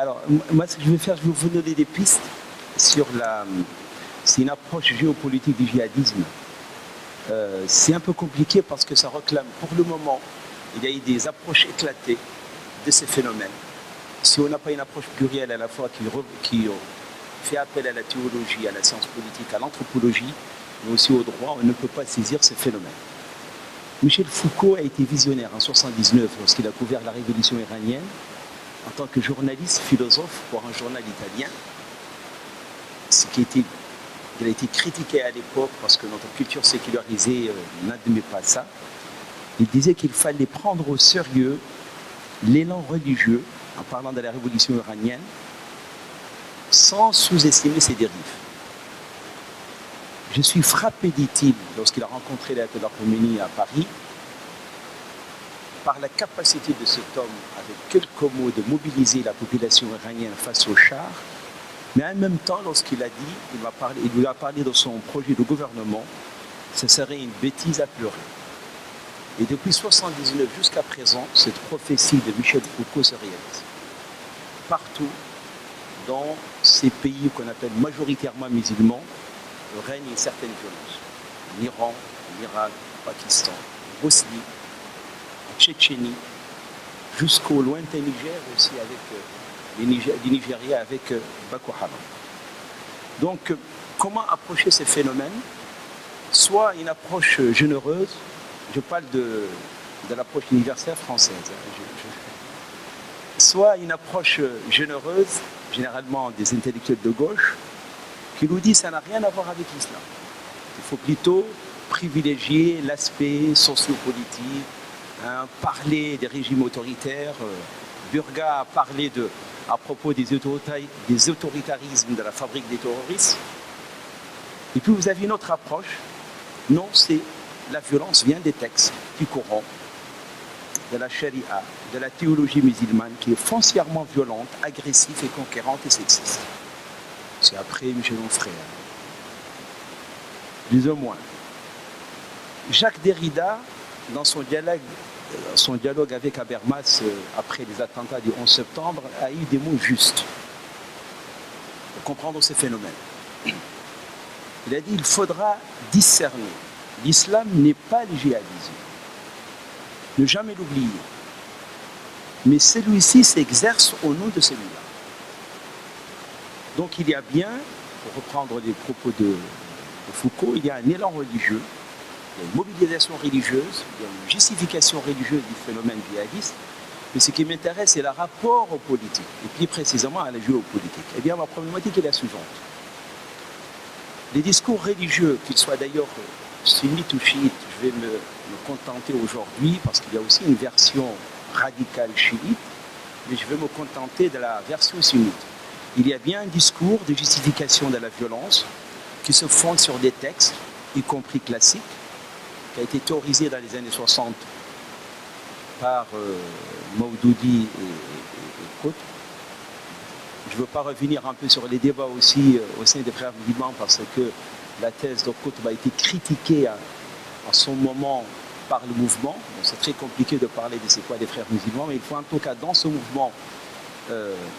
Alors, moi, ce que je vais faire, je vais vous donner des pistes sur la. C'est une approche géopolitique du djihadisme. C'est un peu compliqué parce que ça réclame, pour le moment, il y a eu des approches éclatées de ces phénomènes. Si on n'a pas une approche plurielle à la fois qui fait appel à la théologie, à la science politique, à l'anthropologie, mais aussi au droit, on ne peut pas saisir ces phénomènes. Michel Foucault a été visionnaire en 1979 lorsqu'il a couvert la révolution iranienne en tant que journaliste, philosophe pour un journal italien. Il a été critiqué à l'époque parce que notre culture sécularisée n'admet pas ça. Il disait qu'il fallait prendre au sérieux l'élan religieux, en parlant de la révolution iranienne, sans sous-estimer ses dérives. Je suis frappé, dit-il, lorsqu'il a rencontré l'ayatollah Khomeini à Paris, par la capacité de cet homme, avec quelques mots, de mobiliser la population iranienne face au char, mais en même temps, lorsqu'il a dit, il lui a parlé de son projet de gouvernement, ce serait une bêtise à pleurer. Et depuis 1979 jusqu'à présent, cette prophétie de Michel Foucault se réalise. Partout, dans ces pays qu'on appelle majoritairement musulmans, règne une certaine violence. En Iran, en Irak, au Pakistan, en Bosnie, en Tchétchénie, jusqu'au lointain Niger aussi avec du Nigeria avec Boko Haram. Donc, comment approcher ces phénomènes? Soit une approche généreuse, je parle de l'approche universelle française, soit une approche généreuse, généralement des intellectuels de gauche, qui nous dit que ça n'a rien à voir avec l'islam. Il faut plutôt privilégier l'aspect sociopolitique, parler des régimes autoritaires. Burga a parlé à propos des autoritarismes de la fabrique des terroristes. Et puis vous avez une autre approche. Non, c'est la violence vient des textes du Coran, de la charia, de la théologie musulmane, qui est foncièrement violente, agressive et conquérante et sexiste. C'est après Michel Onfray. Plus ou moins. Jacques Derrida, dans son dialogue avec Habermas après les attentats du 11 septembre, a eu des mots justes pour comprendre ces phénomènes. Il a dit qu'il faudra discerner. L'islam n'est pas le djihadisme. Ne jamais l'oublier. Mais celui-ci s'exerce au nom de celui-là. Donc il y a bien, pour reprendre les propos de Foucault, il y a un élan religieux, il y a une mobilisation religieuse, il y a une justification religieuse du phénomène djihadiste. Mais ce qui m'intéresse, c'est le rapport aux politiques, et plus précisément à la géopolitique. Eh bien, ma problématique est la suivante. Les discours religieux, qu'ils soient d'ailleurs sunnites ou chiites, je vais me contenter aujourd'hui, parce qu'il y a aussi une version radicale chiite, mais je vais me contenter de la version sunnite. Il y a bien un discours de justification de la violence qui se fonde sur des textes, y compris classiques, qui a été théorisé dans les années 60 par Maudoudi et Qutb. Je ne veux pas revenir un peu sur les débats aussi au sein des frères musulmans parce que la thèse de Qutb a été critiquée en son moment par le mouvement. Bon, c'est très compliqué de parler de c'est quoi les frères musulmans, mais il faut en tout cas dans ce mouvement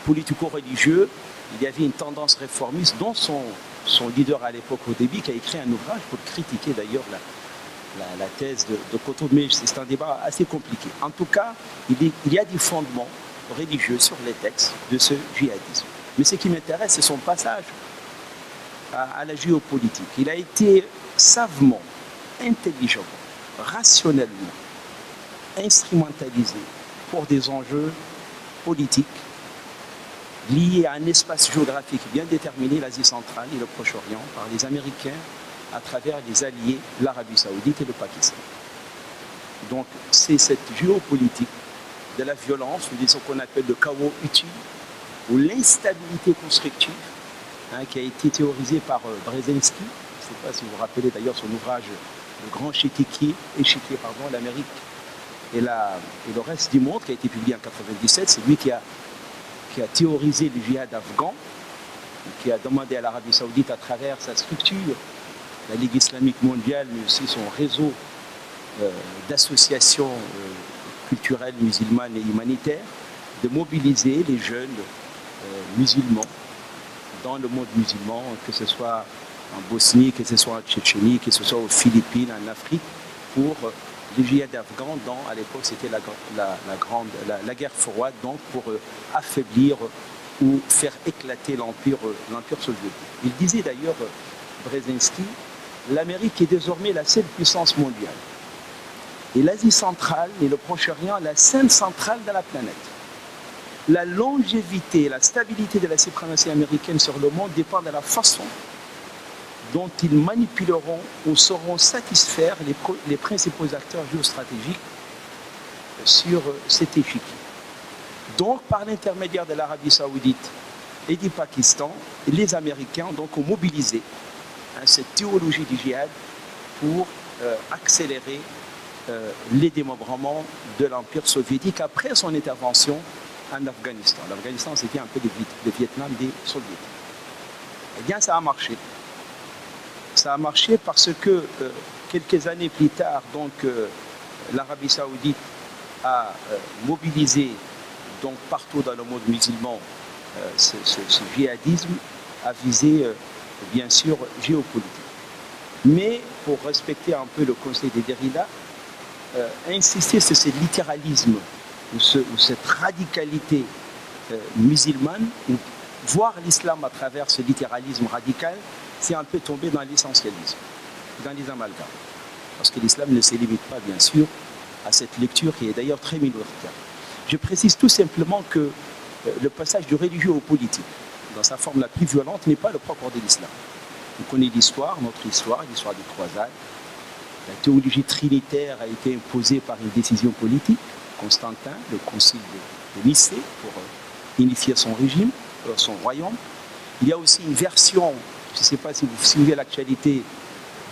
politico-religieux, il y avait une tendance réformiste dont son leader à l'époque au début qui a écrit un ouvrage pour critiquer d'ailleurs la thèse de Qutb, mais c'est un débat assez compliqué. En tout cas, il y a des fondements religieux sur les textes de ce djihadisme. Mais ce qui m'intéresse, c'est son passage à la géopolitique. Il a été savamment, intelligemment, rationnellement instrumentalisé pour des enjeux politiques liés à un espace géographique bien déterminé, l'Asie centrale et le Proche-Orient, par les Américains à travers les alliés, l'Arabie saoudite et le Pakistan. Donc c'est cette géopolitique de la violence, ou de ce qu'on appelle le chaos utile, ou l'instabilité constructive, qui a été théorisée par Brzezinski. Je ne sais pas si vous vous rappelez d'ailleurs son ouvrage Le grand échiquier, l'Amérique et le reste du monde, qui a été publié en 1997. C'est lui qui a théorisé le djihad afghan, qui a demandé à l'Arabie saoudite à travers sa structure, la Ligue islamique mondiale, mais aussi son réseau d'associations culturelles musulmanes et humanitaires, de mobiliser les jeunes musulmans dans le monde musulman, que ce soit en Bosnie, que ce soit en Tchétchénie, que ce soit aux Philippines, en Afrique, pour les djihad afghans, dont à l'époque c'était la guerre froide, donc pour affaiblir ou faire éclater l'empire soviétique. Il disait d'ailleurs, Brzezinski, l'Amérique est désormais la seule puissance mondiale. Et l'Asie centrale et le Proche-Orient, la scène centrale de la planète. La longévité, la stabilité de la suprématie américaine sur le monde dépend de la façon dont ils manipuleront ou sauront satisfaire les principaux acteurs géostratégiques sur cet échiquier. Donc, par l'intermédiaire de l'Arabie Saoudite et du Pakistan, les Américains donc, ont mobilisé cette théologie du djihad pour accélérer les démembrements de l'Empire soviétique après son intervention en Afghanistan. L'Afghanistan, c'était un peu le Vietnam des Soviétiques. Eh bien, ça a marché. Ça a marché parce que quelques années plus tard, donc, l'Arabie Saoudite a mobilisé donc, partout dans le monde musulman ce djihadisme à viser, bien sûr, géopolitique. Mais pour respecter un peu le conseil des Derrida, insister sur ce littéralisme ou cette radicalité musulmane, ou voir l'islam à travers ce littéralisme radical, c'est un peu tomber dans l'essentialisme, dans les amalgames. Parce que l'islam ne se limite pas, bien sûr, à cette lecture qui est d'ailleurs très minoritaire. Je précise tout simplement que le passage du religieux au politique, dans sa forme la plus violente, n'est pas le propre de l'islam. On connaît l'histoire, notre histoire, l'histoire des croisades. La théologie trinitaire a été imposée par une décision politique. Constantin, le concile de Nicée, pour initier son régime, son royaume. Il y a aussi une version, je ne sais pas si vous suivez l'actualité,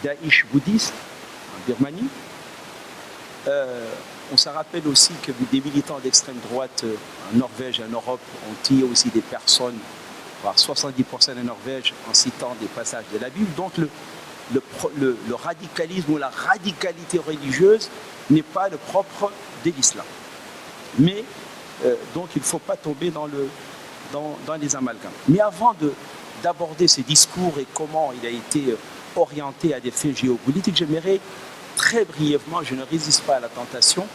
Daesh bouddhiste en Birmanie. On se rappelle aussi que des militants d'extrême droite en Norvège et en Europe ont tué aussi des personnes, voire 70% de Norvège, en citant des passages de la Bible. Donc le radicalisme ou la radicalité religieuse n'est pas le propre de l'islam. Mais donc il ne faut pas tomber dans les amalgames. Mais avant d'aborder ce discours et comment il a été orienté à des fins géopolitiques, j'aimerais très brièvement, je ne résiste pas à la tentation,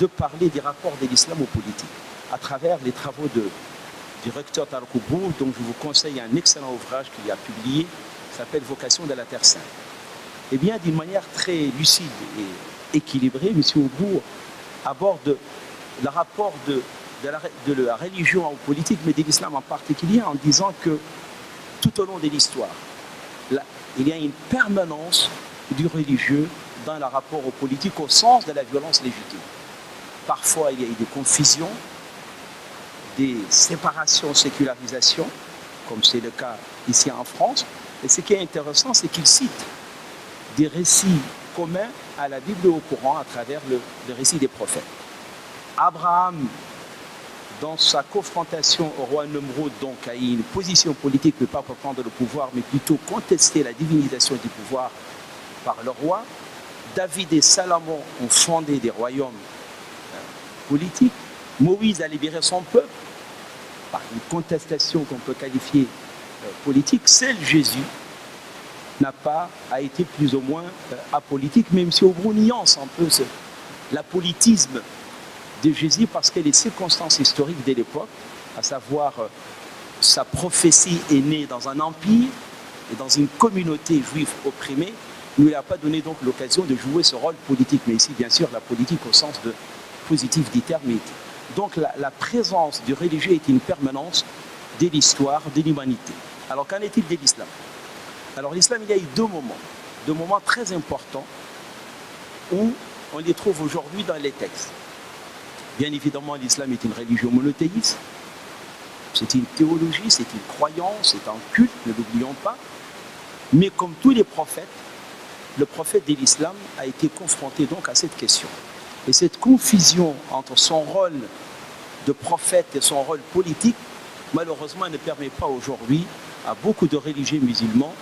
de parler des rapports de l'islam aux politiques, à travers les travaux du recteur Tal Koubrou, dont je vous conseille un excellent ouvrage qu'il a publié, qui s'appelle Vocation de la Terre Sainte. Eh bien, d'une manière très lucide et équilibrée, M. Koubrou aborde le rapport de la religion aux politiques, mais de l'islam en particulier, en disant que tout au long de l'histoire, il y a une permanence du religieux dans le rapport aux politiques au sens de la violence légitime. Parfois, il y a eu des confusions, des séparations, sécularisations, comme c'est le cas ici en France. Et ce qui est intéressant, c'est qu'il cite des récits communs à la Bible et au Coran à travers le récit des prophètes. Abraham, dans sa confrontation au roi Nemrod, donc a eu une position politique, mais pas pour prendre le pouvoir, mais plutôt contester la divinisation du pouvoir par le roi. David et Salomon ont fondé des royaumes politiques. Moïse a libéré son peuple par une contestation qu'on peut qualifier politique. Seul Jésus a été plus ou moins apolitique, même si Koubrou nuance un peu l'apolitisme de Jésus parce que les circonstances historiques de l'époque, à savoir sa prophétie est née dans un empire et dans une communauté juive opprimée, ne lui a pas donné donc l'occasion de jouer ce rôle politique. Mais ici, bien sûr, la politique au sens positif du terme. Donc la présence du religieux est une permanence de l'histoire de l'humanité. Alors qu'en est-il de l'islam? Alors l'islam, il y a eu deux moments très importants où on les trouve aujourd'hui dans les textes. Bien évidemment, l'islam est une religion monothéiste, c'est une théologie, c'est une croyance, c'est un culte, ne l'oublions pas. Mais comme tous les prophètes, le prophète de l'islam a été confronté donc à cette question. Et cette confusion entre son rôle de prophète et son rôle politique, malheureusement, ne permet pas aujourd'hui à beaucoup de religieux musulmans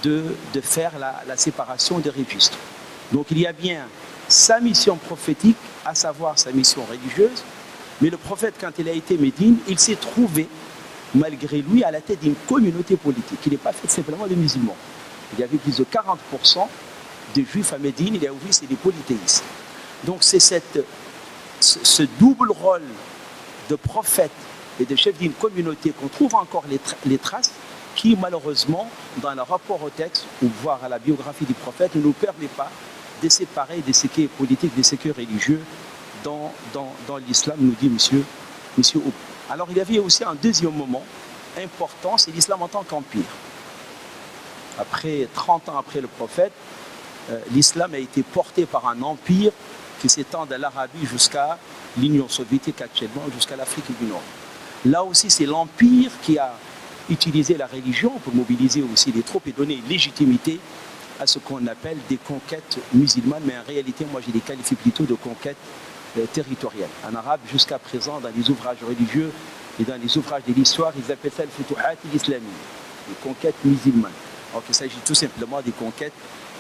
de faire la séparation des registres. Donc il y a bien sa mission prophétique, à savoir sa mission religieuse, mais le prophète, quand il a été Médine, il s'est trouvé malgré lui, à la tête d'une communauté politique qui n'est pas faite simplement de musulmans. Il y avait plus de 40% de juifs à Médine, il y a oublié, c'est des polythéistes. Donc c'est ce double rôle de prophète et de chef d'une communauté qu'on trouve encore les traces qui, malheureusement, dans le rapport au texte ou voire à la biographie du prophète, ne nous permet pas de séparer de ce qui est politique, de ce qui est religieux dans l'islam, nous dit monsieur Oub. Alors il y avait aussi un deuxième moment important, c'est l'islam en tant qu'empire. Après 30 ans après le prophète, l'islam a été porté par un empire qui s'étend de l'Arabie jusqu'à l'Union soviétique actuellement, jusqu'à l'Afrique du Nord. Là aussi, c'est l'empire qui a utilisé la religion pour mobiliser aussi les troupes et donner légitimité à ce qu'on appelle des conquêtes musulmanes, mais en réalité, moi, je les qualifie plutôt de conquêtes territoriales. En arabe, jusqu'à présent, dans les ouvrages religieux et dans les ouvrages de l'histoire, ils appellent ça le futuhat islamique, les conquêtes musulmanes. Alors qu'il s'agit tout simplement des conquêtes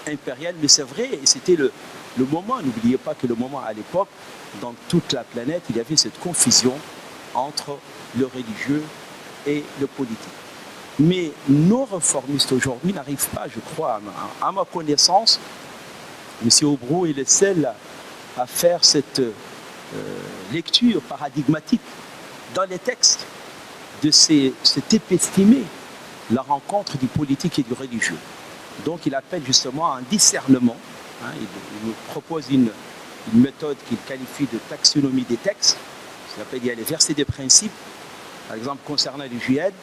impériales, mais c'est vrai, et c'était le moment, n'oubliez pas que le moment à l'époque, dans toute la planète, il y avait cette confusion entre le religieux et le politique. Mais nos réformistes aujourd'hui n'arrivent pas, je crois, à ma connaissance, M. Aubrou est le seul à faire cette lecture paradigmatique dans les textes de cet estimer la rencontre du politique et du religieux. Donc il appelle justement un discernement. Il nous propose une méthode qu'il qualifie de taxonomie des textes. Il y a les versets des principes. Par exemple, concernant le djihad,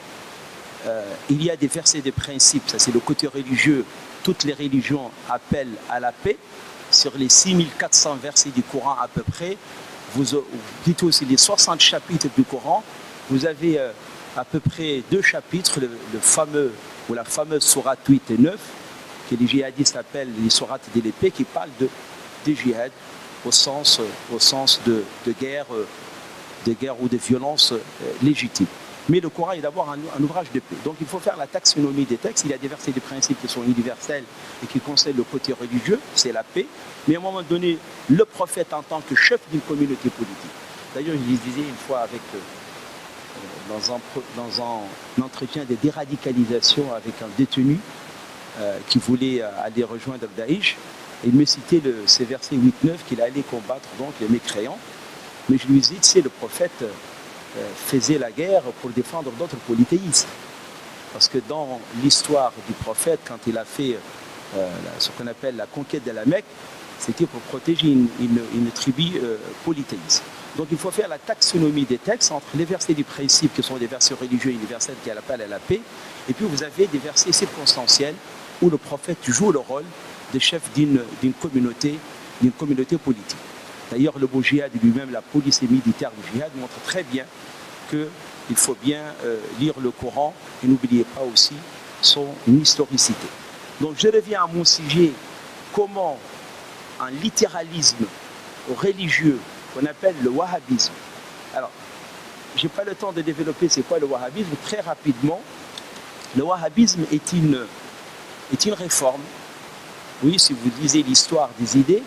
il y a des versets des principes. Ça, c'est le côté religieux. Toutes les religions appellent à la paix. Sur les 6400 versets du Coran à peu près, vous dites aussi les 60 chapitres du Coran, vous avez à peu près 2 chapitres, le fameux ou la fameuse sourate 8 et 9, que les djihadistes appellent les sourates de l'épée, qui parlent de djihad au sens de guerre ou de violence légitime. Mais le Coran est d'abord un ouvrage de paix. Donc il faut faire la taxonomie des textes. Il y a des versets de principes qui sont universels et qui concernent le côté religieux, c'est la paix. Mais à un moment donné, le prophète en tant que chef d'une communauté politique. D'ailleurs, je disais une fois dans un entretien de déradicalisation avec un détenu qui voulait aller rejoindre Daesh, il me citait ces versets 8-9 qu'il allait combattre donc les mécréants. Mais je lui dis, tu sais, le prophète faisait la guerre pour défendre d'autres polythéistes. Parce que dans l'histoire du prophète, quand il a fait ce qu'on appelle la conquête de la Mecque, c'était pour protéger une tribu polythéiste. Donc il faut faire la taxonomie des textes entre les versets du principe, qui sont des versets religieux universels qui appellent à la paix, et puis vous avez des versets circonstanciels où le prophète joue le rôle de chef d'une communauté politique. D'ailleurs, le mot djihad lui-même, la police militaire du djihad, montre très bien qu'il faut bien lire le Coran et n'oubliez pas aussi son historicité. Donc je reviens à mon sujet, comment un littéralisme religieux qu'on appelle le wahhabisme. Alors, je n'ai pas le temps de développer c'est quoi le wahhabisme. Très rapidement, le wahhabisme est une réforme. Oui, si vous lisez l'histoire des idées,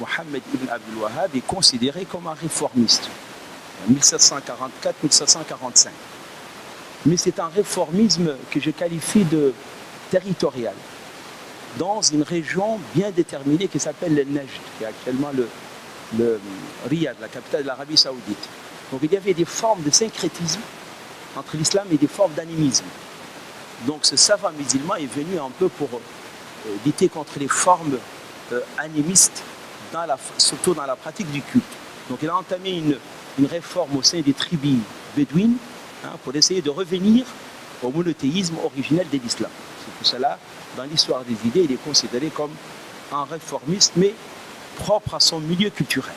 Mohammed ibn Abdul Wahhab est considéré comme un réformiste, 1744-1745. Mais c'est un réformisme que je qualifie de territorial, dans une région bien déterminée qui s'appelle le Najd, qui est actuellement le Riyad, la capitale de l'Arabie Saoudite. Donc il y avait des formes de syncrétisme entre l'islam et des formes d'animisme. Donc ce savant musulman est venu un peu pour lutter contre les formes animistes, surtout dans la pratique du culte. Donc il a entamé une réforme au sein des tribus bédouines pour essayer de revenir au monothéisme originel de l'islam. C'est pour cela, dans l'histoire des idées, il est considéré comme un réformiste, mais propre à son milieu culturel.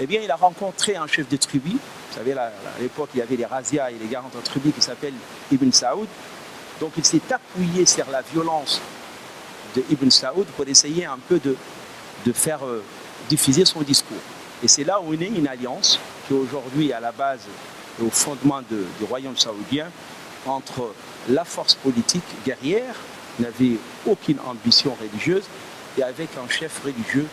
Eh bien, il a rencontré un chef de tribu. Vous savez, à l'époque, il y avait les razzias et les guerres entre tribus qui s'appellent Ibn Saoud. Donc il s'est appuyé sur la violence de Ibn Saoud pour essayer un peu de faire diffuser son discours. Et c'est là où est née une alliance qui aujourd'hui est à la base et au fondement du royaume saoudien entre la force politique guerrière, qui n'avait aucune ambition religieuse, et avec un chef religieux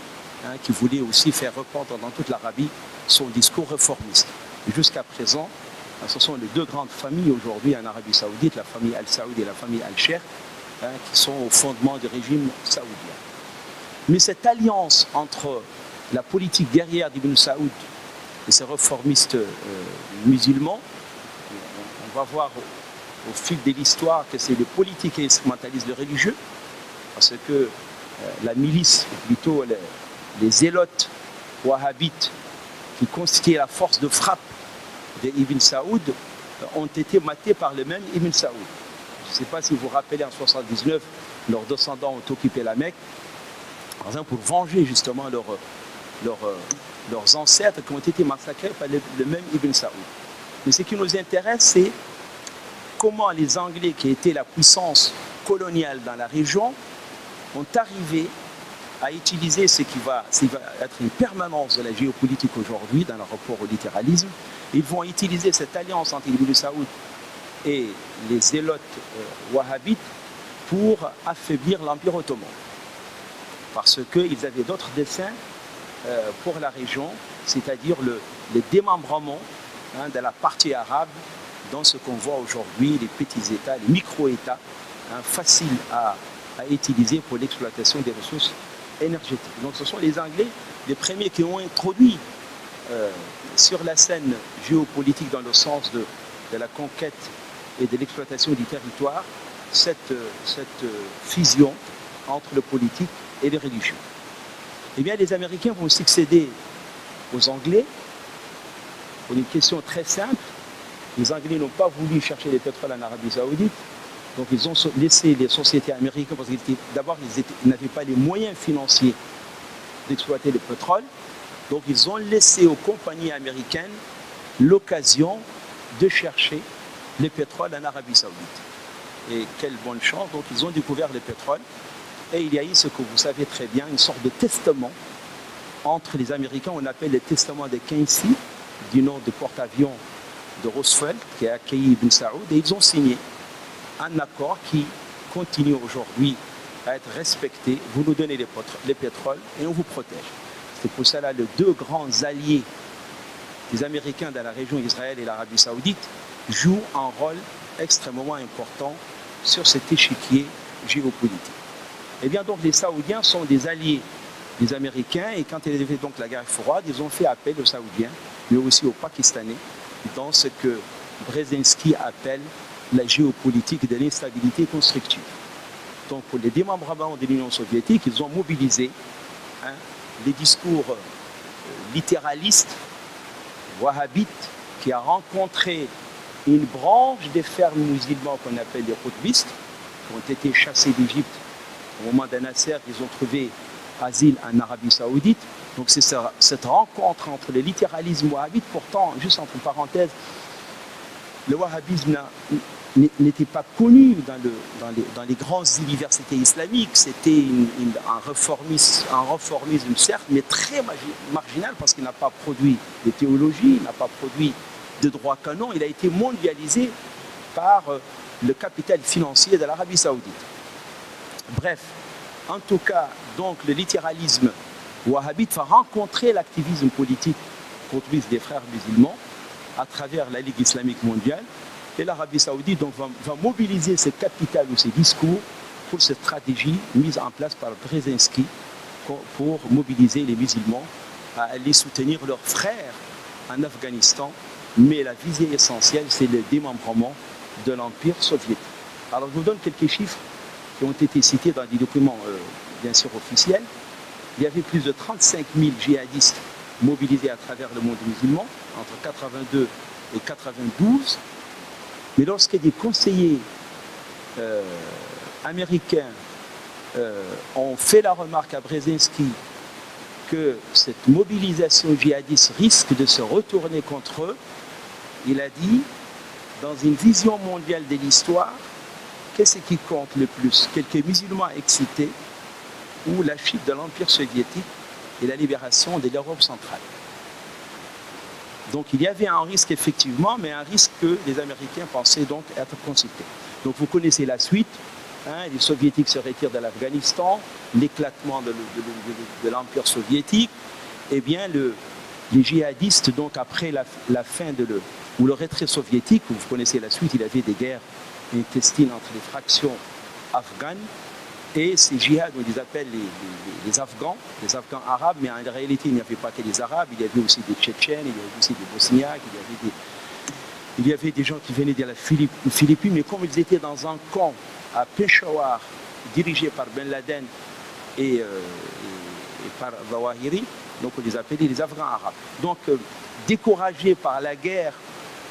qui voulait aussi faire répandre dans toute l'Arabie son discours réformiste. Jusqu'à présent, Ce sont les deux grandes familles aujourd'hui en Arabie Saoudite, la famille Al-Saoud et la famille Al-Sheikh, qui sont au fondement du régime saoudien. Mais cette alliance entre la politique guerrière d'Ibn Saoud et ses réformistes musulmans, on va voir au fil de l'histoire que c'est le politique qui instrumentalise le religieux, parce que la milice, ou plutôt les zélotes wahhabites qui constituaient la force de frappe d'Ibn Saoud, ont été matés par le même Ibn Saoud. Je ne sais pas si vous vous rappelez, en 1979, leurs descendants ont occupé la Mecque, par exemple, pour venger justement leurs ancêtres qui ont été massacrés par le même Ibn Saoud. Mais ce qui nous intéresse, c'est comment les Anglais, qui étaient la puissance coloniale dans la région, ont arrivé à utiliser ce qui va être une permanence de la géopolitique aujourd'hui dans le rapport au littéralisme. Ils vont utiliser cette alliance entre Ibn Saoud et les zélotes wahhabites pour affaiblir l'Empire ottoman. Parce qu'ils avaient d'autres desseins pour la région, c'est-à-dire le démembrement de la partie arabe dans ce qu'on voit aujourd'hui, les petits États, les micro-États, faciles à utiliser pour l'exploitation des ressources énergétiques. Donc ce sont les Anglais, les premiers qui ont introduit sur la scène géopolitique dans le sens de la conquête et de l'exploitation du territoire, cette fusion entre le politique et les religieux. Eh bien, les Américains vont succéder aux Anglais pour une question très simple. Les Anglais n'ont pas voulu chercher le pétrole en Arabie Saoudite, donc ils ont laissé les sociétés américaines, parce qu'ils n'avaient pas les moyens financiers d'exploiter le pétrole, donc ils ont laissé aux compagnies américaines l'occasion de chercher le pétrole en Arabie Saoudite. Et quelle bonne chance, donc ils ont découvert le pétrole, et il y a eu ce que vous savez très bien, une sorte de testament entre les Américains, on appelle le testament de Quincy, du nom de porte-avions de Roosevelt, qui a accueilli Ibn Saoud, et ils ont signé un accord qui continue aujourd'hui à être respecté. Vous nous donnez les pétroles et on vous protège. C'est pour cela que les deux grands alliés des Américains dans la région Israël et l'Arabie Saoudite jouent un rôle extrêmement important sur cet échiquier géopolitique. Eh bien, donc, les Saoudiens sont des alliés des Américains, et quand il y avait donc la guerre froide, ils ont fait appel aux Saoudiens, mais aussi aux Pakistanais, dans ce que Brzezinski appelle la géopolitique de l'instabilité constructive. Donc, pour le démembrement de l'Union soviétique, ils ont mobilisé les discours littéralistes, wahhabites, qui a rencontré une branche des frères musulmans qu'on appelle les Qutbistes, qui ont été chassés d'Égypte au moment de Nasser, ils ont trouvé asile en Arabie Saoudite. Donc c'est cette rencontre entre le littéralisme wahhabite. Pourtant, juste entre parenthèses, le wahhabisme n'était pas connu dans les grandes universités islamiques. C'était un réformisme certes, mais très marginal, parce qu'il n'a pas produit de théologie, il n'a pas produit de droit canon. Il a été mondialisé par le capital financier de l'Arabie Saoudite. Bref, en tout cas, donc le littéralisme wahhabite va rencontrer l'activisme politique qutbiste des frères musulmans à travers la Ligue islamique mondiale, et l'Arabie Saoudite donc, va mobiliser ses capitales ou ses discours pour cette stratégie mise en place par Brzezinski pour mobiliser les musulmans à aller soutenir leurs frères en Afghanistan, mais la visée essentielle, c'est le démembrement de l'Empire soviétique. Alors je vous donne quelques chiffres qui ont été cités dans des documents bien sûr officiels. Il y avait plus de 35 000 djihadistes mobilisés à travers le monde musulman entre 82 et 92. Mais lorsque des conseillers américains ont fait la remarque à Brzezinski que cette mobilisation djihadiste risque de se retourner contre eux, il a dit, dans une vision mondiale de l'histoire, qu'est-ce qui compte le plus? Quelques musulmans excités ou la chute de l'Empire soviétique et la libération de l'Europe centrale. Donc il y avait un risque effectivement, mais un risque que les Américains pensaient donc être consultés. Donc vous connaissez la suite, les Soviétiques se retirent de l'Afghanistan, l'éclatement de l'Empire soviétique, eh bien les djihadistes, donc après la fin ou le retrait soviétique, vous connaissez la suite, il y avait des guerres intestines entre les fractions afghanes et ces djihad, on les appelle les Afghans arabes, mais en réalité il n'y avait pas que les Arabes, il y avait aussi des Tchétchènes, il y avait aussi des Bosniaques, il y avait des gens qui venaient de la Philippines, mais comme ils étaient dans un camp à Peshawar, dirigé par Ben Laden et par Zawahiri, donc on les appelait les Afghans arabes. Donc découragés par la guerre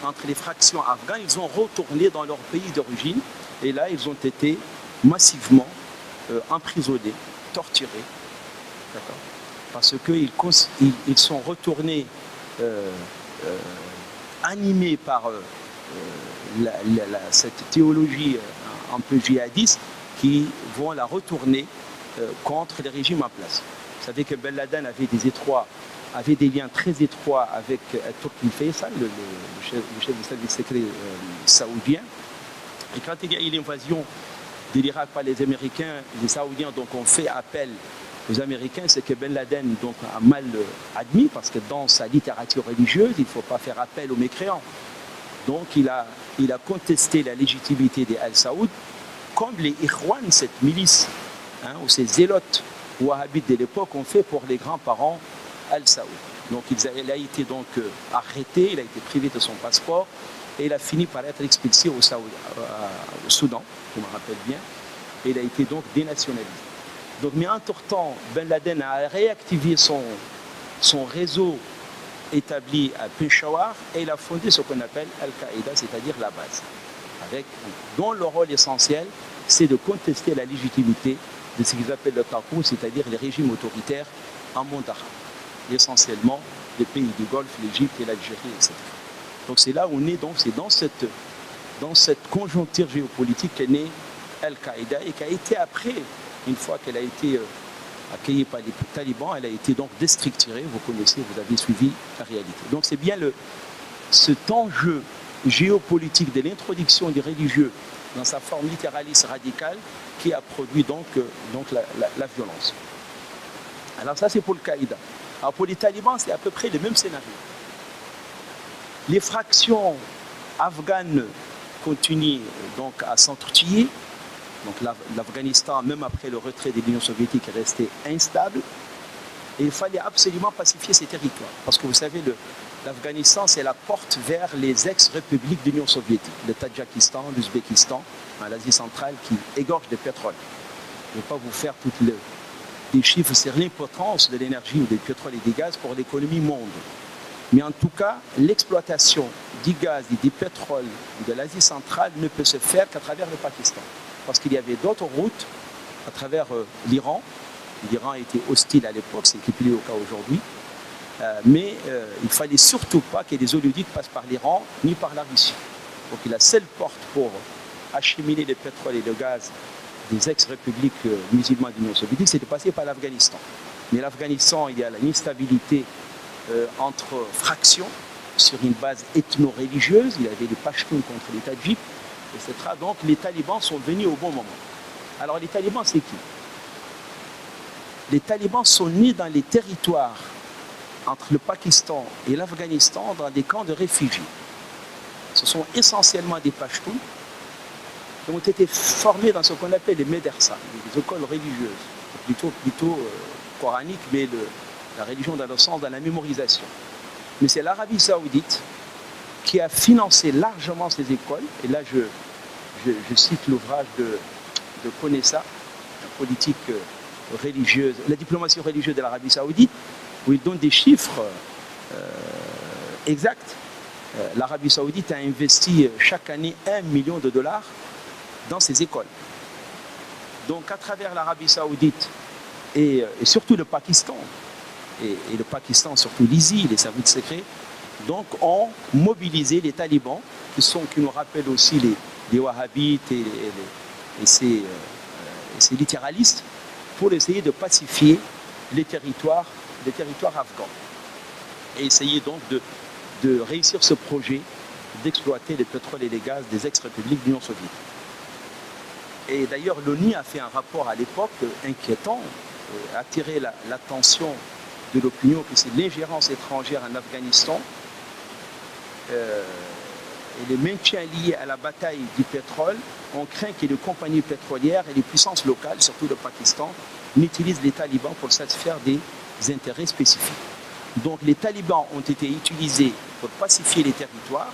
entre les fractions afghanes, ils ont retourné dans leur pays d'origine et là ils ont été massivement emprisonnés, torturés, parce qu'ils sont retournés animés par cette théologie un peu djihadiste qui vont la retourner contre les régimes en place. Vous savez que Ben Laden avait des liens très étroits avec Turki Faisal, le chef du service secret saoudien. Et quand il y a eu l'invasion de l'Irak par les Américains, les Saoudiens donc ont fait appel aux Américains, c'est que Ben Laden donc a mal admis, parce que dans sa littérature religieuse, il ne faut pas faire appel aux mécréants. Donc il a contesté la légitimité des Al-Saoud, comme les Ikhwan, cette milice, ou ces zélotes wahhabites de l'époque ont fait pour les grands-parents Al-Saoud. Donc il a été donc arrêté, il a été privé de son passeport et il a fini par être expulsé au Soudan, je me rappelle bien, et il a été donc dénationalisé. Donc, mais entre-temps, Ben Laden a réactivé son réseau établi à Peshawar et il a fondé ce qu'on appelle Al-Qaïda, c'est-à-dire la base, dont le rôle essentiel, c'est de contester la légitimité de ce qu'ils appellent le Takou, c'est-à-dire les régimes autoritaires en monde arabe, essentiellement les pays du Golfe, l'Égypte et l'Algérie, etc. Donc c'est là où on est, donc c'est dans cette conjoncture géopolitique qu'est née Al-Qaïda et qui a été après, une fois qu'elle a été accueillie par les talibans, elle a été donc déstructurée, vous connaissez, vous avez suivi la réalité. Donc c'est bien cet enjeu géopolitique de l'introduction des religieux dans sa forme littéraliste radicale qui a produit donc la violence. Alors ça c'est pour le Qaïda. Alors pour les talibans, c'est à peu près le même scénario. Les fractions afghanes continuent donc à s'entretuer. Donc l'Afghanistan, même après le retrait de l'Union soviétique, est resté instable. Et il fallait absolument pacifier ces territoires. Parce que vous savez, l'Afghanistan, c'est la porte vers les ex-républiques de l'Union soviétique. Le Tadjikistan, l'Ouzbékistan, l'Asie centrale, qui égorge de pétrole. Je ne vais pas vous faire tous les chiffres sur l'importance de l'énergie ou du pétrole et des gaz pour l'économie monde. Mais en tout cas, l'exploitation du gaz et du pétrole de l'Asie centrale ne peut se faire qu'à travers le Pakistan. Parce qu'il y avait d'autres routes à travers l'Iran. L'Iran était hostile à l'époque, c'est plus le cas aujourd'hui. Mais il ne fallait surtout pas que les oléoducs passent par l'Iran ni par la Russie. Donc la seule porte pour acheminer le pétrole et le gaz des ex-républiques musulmanes de l'Union soviétique, c'est de passer par l'Afghanistan. Mais l'Afghanistan, il y a l'instabilité entre fractions sur une base ethno-religieuse. Il y avait les Pashtuns contre les Tadjiks, etc. Donc les talibans sont venus au bon moment. Alors les talibans, c'est qui? Les talibans sont nés dans les territoires entre le Pakistan et l'Afghanistan dans des camps de réfugiés. Ce sont essentiellement des Pashtuns qui ont été formés dans ce qu'on appelle les médersas, les écoles religieuses, plutôt coraniques, mais la religion dans le sens de la mémorisation. Mais c'est l'Arabie saoudite qui a financé largement ces écoles. Et là, je cite l'ouvrage de Konessa, la politique religieuse, la diplomatie religieuse de l'Arabie saoudite, où il donne des chiffres exacts. L'Arabie saoudite a investi chaque année 1 million de dollars dans ces écoles. Donc à travers l'Arabie saoudite et surtout le Pakistan, et le Pakistan, surtout l'ISI, les services secrets, donc ont mobilisé les talibans, qui nous rappellent aussi les wahhabites et ces littéralistes, pour essayer de pacifier les territoires afghans. Et essayer donc de réussir ce projet d'exploiter le pétrole et les gaz des ex-républiques de l'Union soviétique. Et d'ailleurs, l'ONU a fait un rapport à l'époque inquiétant, attiré l'attention de l'opinion que c'est l'ingérence étrangère en Afghanistan et les maintiens liés à la bataille du pétrole. On craint que les compagnies pétrolières et les puissances locales, surtout le Pakistan, n'utilisent les talibans pour satisfaire des intérêts spécifiques. Donc les talibans ont été utilisés pour pacifier les territoires.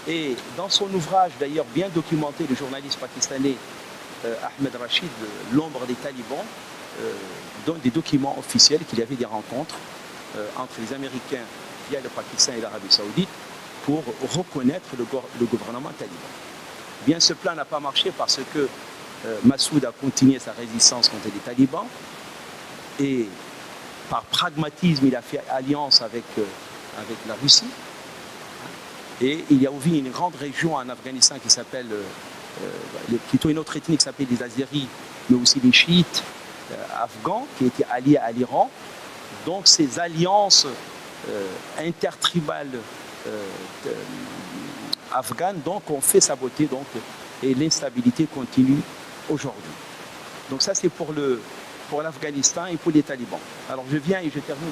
Et dans son ouvrage, d'ailleurs bien documenté, le journaliste pakistanais Ahmed Rashid, L'ombre des talibans, donne des documents officiels qu'il y avait des rencontres entre les Américains via le Pakistan et l'Arabie Saoudite pour reconnaître le gouvernement taliban. Bien, ce plan n'a pas marché parce que Massoud a continué sa résistance contre les talibans et par pragmatisme, il a fait alliance avec la Russie. Et il y a aussi une grande région en Afghanistan qui s'appelle, plutôt une autre ethnie qui s'appelle les Azeris, mais aussi les chiites afghans qui étaient alliés à l'Iran. Donc ces alliances intertribales afghanes donc, ont fait saboter donc, et l'instabilité continue aujourd'hui. Donc ça c'est pour l'Afghanistan et pour les talibans. Alors je viens et je termine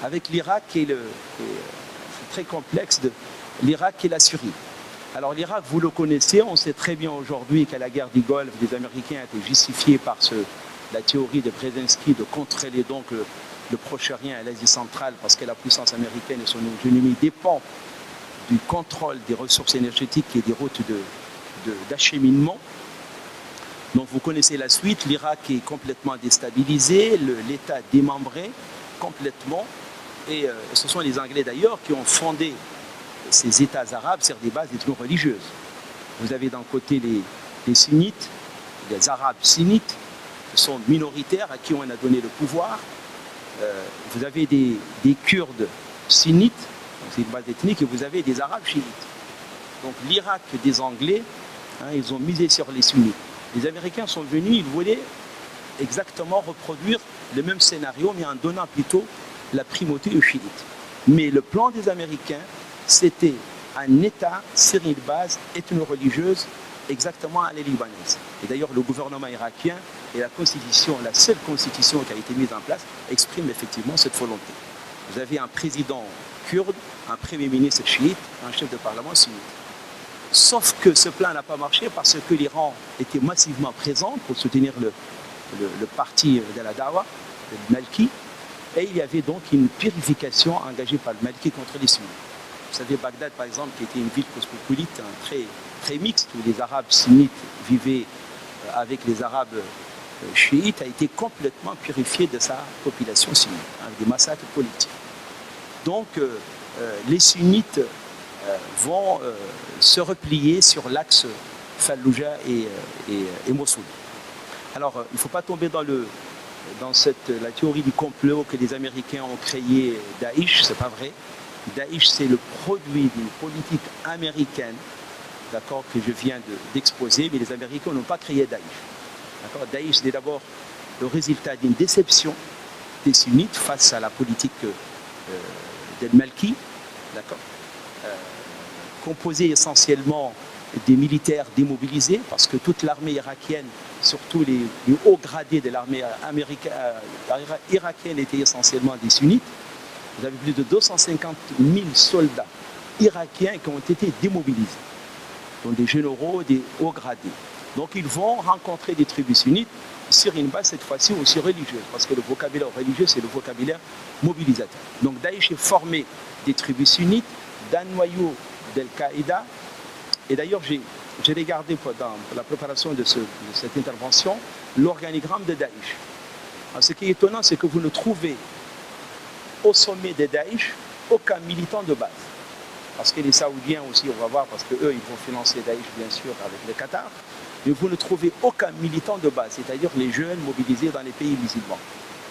avec l'Irak qui est c'est très complexe, l'Irak et la Syrie. Alors l'Irak, vous le connaissez, on sait très bien aujourd'hui qu'à la guerre du Golfe, les Américains ont été justifiés par la théorie de Brzezinski de contrôler donc le Proche-Orient et l'Asie centrale parce que la puissance américaine et son hégémonie dépend du contrôle des ressources énergétiques et des routes d'acheminement. Donc vous connaissez la suite, l'Irak est complètement déstabilisé, l'État démembré complètement. Et ce sont les Anglais d'ailleurs qui ont fondé ces États arabes sur des bases ethno-religieuses. Vous avez d'un côté les sunnites, les arabes sunnites, qui sont minoritaires, à qui on a donné le pouvoir. Vous avez des Kurdes sunnites, c'est une base ethnique, et vous avez des arabes chiites. Donc l'Irak des Anglais, ils ont misé sur les sunnites. Les Américains sont venus, ils voulaient exactement reproduire le même scénario, mais en donnant plutôt la primauté aux chiites. Mais le plan des Américains, c'était un État sur une base ethno-religieuse exactement à la libanaise. Et d'ailleurs, le gouvernement irakien et la constitution, la seule constitution qui a été mise en place, exprime effectivement cette volonté. Vous avez un président kurde, un premier ministre chiite, un chef de parlement sunnite. Sauf que ce plan n'a pas marché parce que l'Iran était massivement présent pour soutenir le parti de la Dawa, le Maliki, et il y avait donc une purification engagée par le Maliki contre les sunnites. Vous savez, Bagdad, par exemple, qui était une ville cosmopolite, très, très mixte, où les Arabes sunnites vivaient avec les Arabes chiites, a été complètement purifiée de sa population sunnite, avec des massacres politiques. Donc, les sunnites vont se replier sur l'axe Fallujah et Mossoul. Alors, il ne faut pas tomber dans la théorie du complot que les Américains ont créé Daesh, c'est pas vrai. Daesh, c'est le produit d'une politique américaine, d'accord, que je viens d'exposer, mais les Américains n'ont pas créé Daesh. D'accord. Daesh, c'est d'abord le résultat d'une déception des sunnites face à la politique d'El-Malki, d'accord, composée essentiellement des militaires démobilisés, parce que toute l'armée irakienne, surtout les hauts gradés de l'armée irakienne étaient essentiellement des sunnites. Vous avez plus de 250 000 soldats irakiens qui ont été démobilisés, donc des généraux, des hauts gradés. Donc ils vont rencontrer des tribus sunnites sur une base cette fois-ci aussi religieuse, parce que le vocabulaire religieux, c'est le vocabulaire mobilisateur. Donc Daesh est formé des tribus sunnites, d'un noyau d'Al-Qaïda. Et d'ailleurs, j'ai regardé dans la préparation de cette intervention l'organigramme de Daesh. Alors, ce qui est étonnant, c'est que vous ne trouvez au sommet de Daesh aucun militant de base. Parce que les Saoudiens aussi, on va voir, parce qu'eux, ils vont financer Daesh, bien sûr, avec le Qatar. Mais vous ne trouvez aucun militant de base, c'est-à-dire les jeunes mobilisés dans les pays musulmans.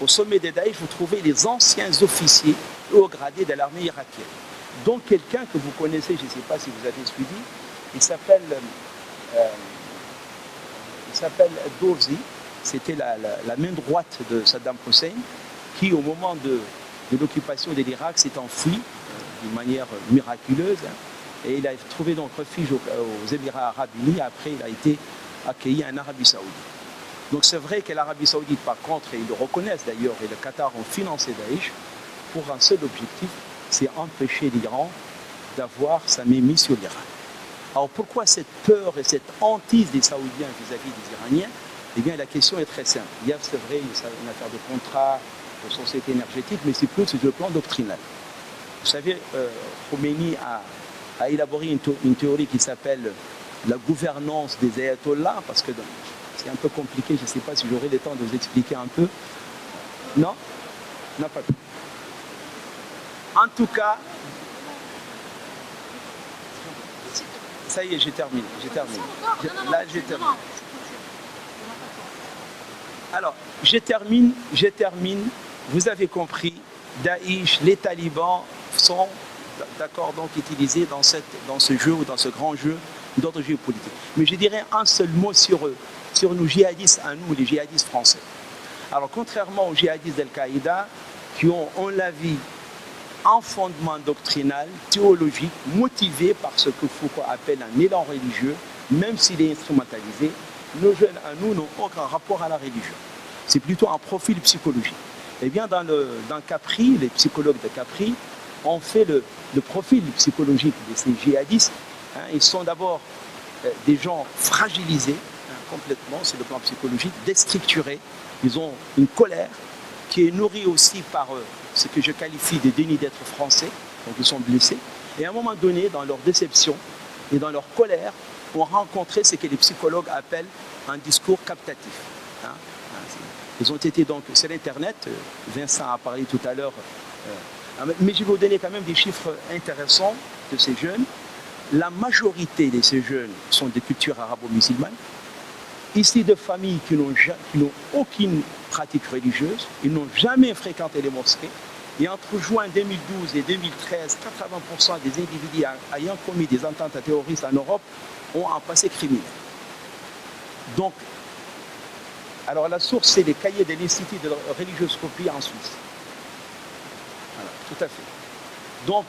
Au sommet de Daesh, vous trouvez les anciens officiers haut gradés de l'armée irakienne. Donc quelqu'un que vous connaissez, je ne sais pas si vous avez suivi, il s'appelle Dorzi, c'était la main droite de Saddam Hussein, qui au moment de l'occupation de l'Irak s'est enfui d'une manière miraculeuse, et il a trouvé donc refuge aux Émirats arabes unis. Après, il a été accueilli en Arabie saoudite. Donc c'est vrai que l'Arabie Saoudite, par contre, et ils le reconnaissent d'ailleurs, et le Qatar ont financé Daesh pour un seul objectif, c'est empêcher l'Iran d'avoir sa mainmise sur l'Irak. Alors pourquoi cette peur et cette hantise des Saoudiens vis-à-vis des Iraniens? Eh bien la question est très simple. Il y a, c'est vrai, une affaire de contrat, de société énergétique, mais c'est plus sur le plan doctrinal. Vous savez, Khomeini a élaboré une théorie qui s'appelle la gouvernance des ayatollahs, parce que c'est un peu compliqué, je ne sais pas si j'aurai le temps de vous expliquer un peu. Non? Non, pas. En tout cas, ça y est, j'ai terminé. Là, j'ai terminé. Alors, je termine. Vous avez compris, Daesh, les talibans sont, d'accord, donc utilisés dans ce jeu ou dans ce grand jeu d'ordre géopolitique. Mais je dirais un seul mot sur eux, sur nos djihadistes à nous, les djihadistes français. Alors, contrairement aux djihadistes d'Al-Qaïda, qui ont, on l'a vu, un fondement doctrinal, théologique, motivé par ce que Foucault appelle un élan religieux, même s'il est instrumentalisé, nos jeunes à nous n'ont aucun rapport à la religion. C'est plutôt un profil psychologique. Eh bien, dans Capri, les psychologues de Capri ont fait le profil psychologique de ces djihadistes. Ils sont d'abord des gens fragilisés, complètement, sur le plan psychologique, déstructurés. Ils ont une colère qui est nourrie aussi par ce que je qualifie de déni d'être français. Donc ils sont blessés. Et à un moment donné, dans leur déception et dans leur colère, ont rencontré ce que les psychologues appellent un discours captatif. Ils ont été donc sur Internet, Vincent a parlé tout à l'heure, mais je vais vous donner quand même des chiffres intéressants de ces jeunes. La majorité de ces jeunes sont de culture arabo-musulmane, issus de familles qui n'ont aucune pratique religieuse, ils n'ont jamais fréquenté les mosquées, et entre juin 2012 et 2013, 80% des individus ayant commis des attentats terroristes en Europe ont un passé criminel. Donc, alors la source, c'est les cahiers de l'Institut de religioscopie en Suisse. Voilà, tout à fait. Donc,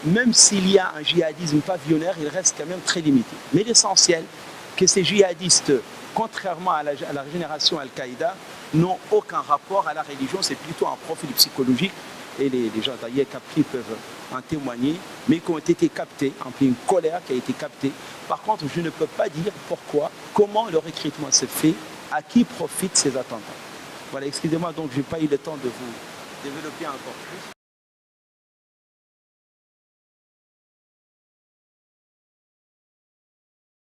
même s'il y a un djihadisme pavillonnaire, il reste quand même très limité. Mais l'essentiel, que ces djihadistes, contrairement à la génération Al-Qaïda, n'ont aucun rapport à la religion, c'est plutôt un profil psychologique, et les gens d'ailleurs Capri peuvent en témoigner, mais qui ont été captés, en pleine colère qui a été captée. Par contre, je ne peux pas dire pourquoi, comment le recrutement se fait, à qui profitent ces attentats. Voilà, excusez-moi, donc je n'ai pas eu le temps de vous développer encore plus.